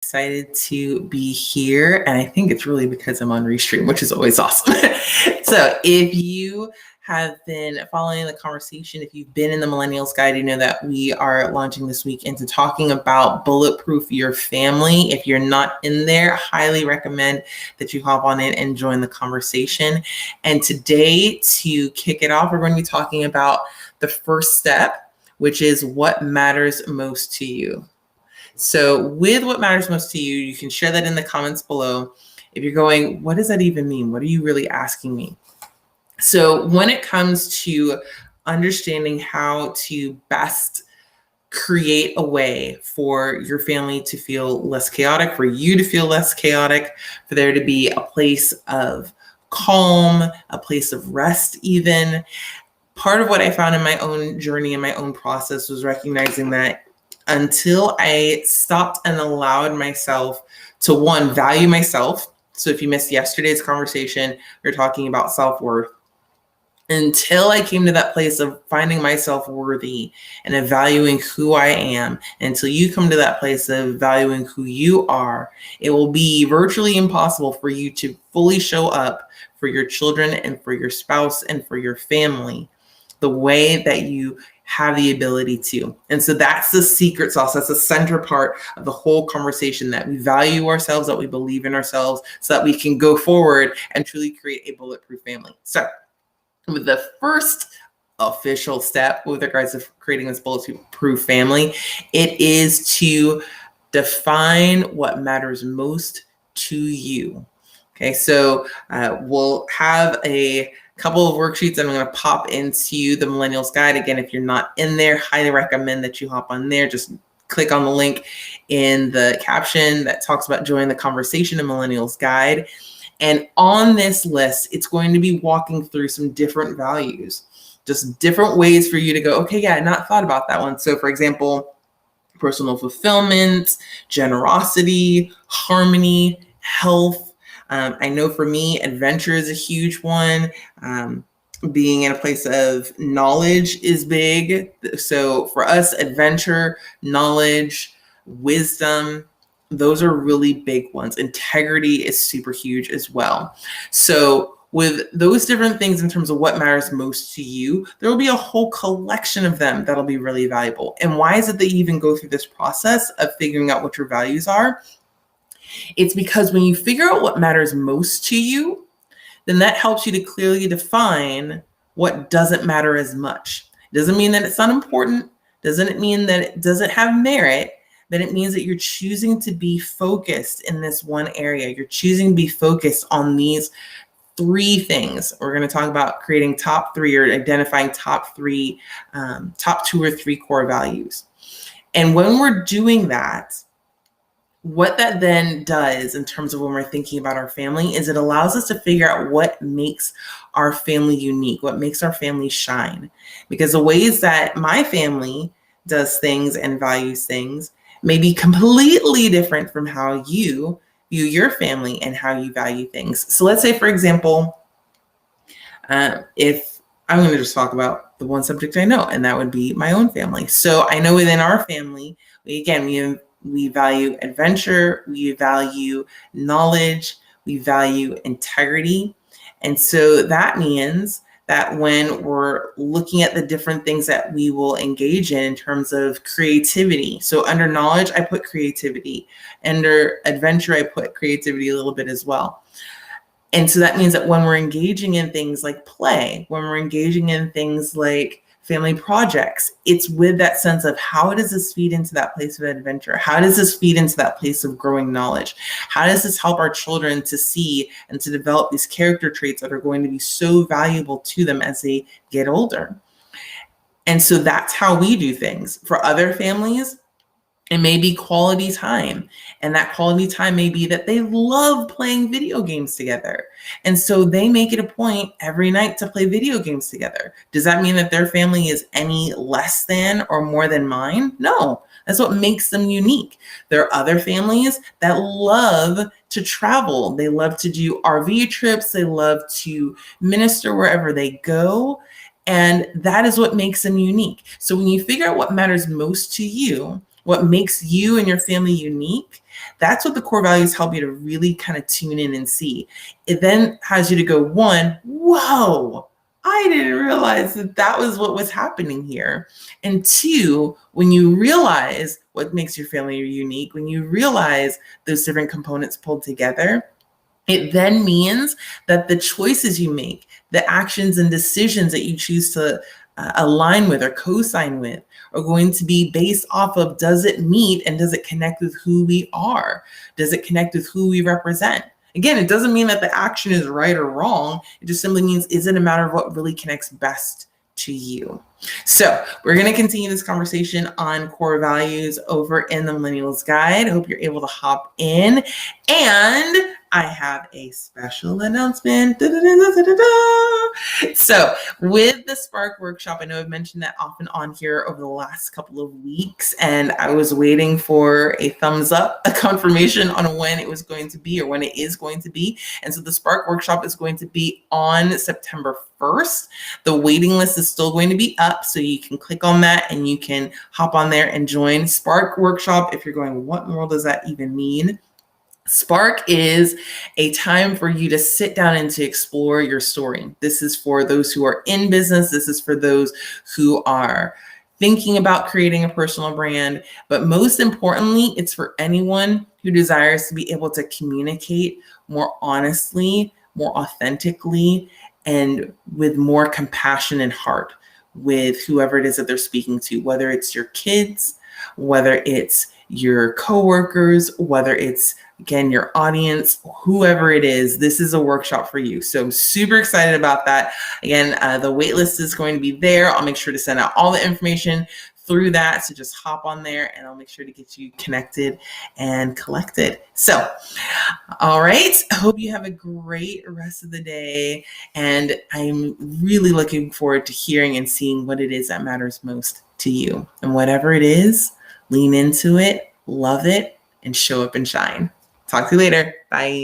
excited to be here. And I think it's really because I'm on Restream, which is always awesome. So if you have been following the conversation, if you've been in the Millennials Guide, you know that we are launching this week into talking about Bulletproof Your Family. If you're not in there, highly recommend that you hop on in and join the conversation. And today, to kick it off, we're going to be talking about the first step, which is what matters most to you. So with what matters most to you, you can share that in the comments below. If you're going, what does that even mean? What are you really asking me? So when it comes to understanding how to best create a way for your family to feel less chaotic, for you to feel less chaotic, for there to be a place of calm, a place of rest even. Part of what I found in my own journey and my own process was recognizing that until I stopped and allowed myself to, one, value myself. So if you missed yesterday's conversation, we were talking about self-worth. Until I came to that place of finding myself worthy and valuing who I am, until you come to that place of valuing who you are, it will be virtually impossible for you to fully show up for your children and for your spouse and for your family the way that you have the ability to. And so that's the secret sauce. That's the center part of the whole conversation, that we value ourselves, that we believe in ourselves, so that we can go forward and truly create a bulletproof family. So with the first official step with regards to creating this bulletproof family, it is to define what matters most to you. Okay, so we'll have a couple of worksheets and I'm going to pop into the Millennials Guide. Again, if you're not in there, highly recommend that you hop on there. Just click on the link in the caption that talks about joining the conversation in Millennials Guide. And on this list, it's going to be walking through some different values, just different ways for you to go, okay, yeah, I not thought about that one. So for example, personal fulfillment, generosity, harmony, health. I know for me, adventure is a huge one. Being in a place of knowledge is big. So for us, adventure, knowledge, wisdom, those are really big ones. Integrity is super huge as well. So with those different things in terms of what matters most to you, there will be a whole collection of them that'll be really valuable. And why is it that you even go through this process of figuring out what your values are? It's because when you figure out what matters most to you, then that helps you to clearly define what doesn't matter as much. Doesn't mean that it's not important. Doesn't mean that it doesn't have merit. Then it means that you're choosing to be focused in this one area. You're choosing to be focused on these three things. We're going to talk about creating top three, or identifying top two or three core values. And when we're doing that, what that then does in terms of when we're thinking about our family is it allows us to figure out what makes our family unique, what makes our family shine. Because the ways that my family does things and values things may be completely different from how you view your family and how you value things. So let's say, for example, if I'm going to just talk about the one subject I know, and that would be my own family. So I know within our family, we value adventure, we value knowledge, we value integrity. And so that means that when we're looking at the different things that we will engage in terms of creativity. So under knowledge, I put creativity. Under adventure, I put creativity a little bit as well. And so that means that when we're engaging in things like play, when we're engaging in things like family projects, it's with that sense of how does this feed into that place of adventure? How does this feed into that place of growing knowledge? How does this help our children to see and to develop these character traits that are going to be so valuable to them as they get older? And so that's how we do things. For other families, it may be quality time. And that quality time may be that they love playing video games together. And so they make it a point every night to play video games together. Does that mean that their family is any less than or more than mine? No, that's what makes them unique. There are other families that love to travel. They love to do RV trips. They love to minister wherever they go. And that is what makes them unique. So when you figure out what matters most to you, what makes you and your family unique, That's what the core values help you to really kind of tune in and see. It then has you to go, one, whoa, I didn't realize that was what was happening here. And two, when you realize what makes your family unique, when you realize those different components pulled together, it then means that the choices you make, the actions and decisions that you choose to align with or co-sign with are going to be based off of, does it meet and does it connect with who we are? Does it connect with who we represent? Again, it doesn't mean that the action is right or wrong. It just simply means, is it a matter of what really connects best to you? So we're going to continue this conversation on core values over in the Millennials Guide. I hope you're able to hop in. And I have a special announcement. So with the Spark Workshop, I know I've mentioned that off and on here over the last couple of weeks, and I was waiting for a thumbs up, a confirmation on when it was going to be or when it is going to be. And so the Spark Workshop is going to be on September 1st. The waiting list is still going to be up, so you can click on that and you can hop on there and join Spark Workshop. If you're going, what in the world does that even mean? Spark is a time for you to sit down and to explore your story. This is for those who are in business. This is for those who are thinking about creating a personal brand. But most importantly, it's for anyone who desires to be able to communicate more honestly, more authentically, and with more compassion and heart with whoever it is that they're speaking to, whether it's your kids, whether it's your coworkers, whether it's, again, your audience, whoever it is, this is a workshop for you. So I'm super excited about that. Again, the wait list is going to be there. I'll make sure to send out all the information through that. So just hop on there and I'll make sure to get you connected and collected. So, all right. I hope you have a great rest of the day. And I'm really looking forward to hearing and seeing what it is that matters most to you. And whatever it is, lean into it, love it, and show up and shine. Talk to you later. Bye.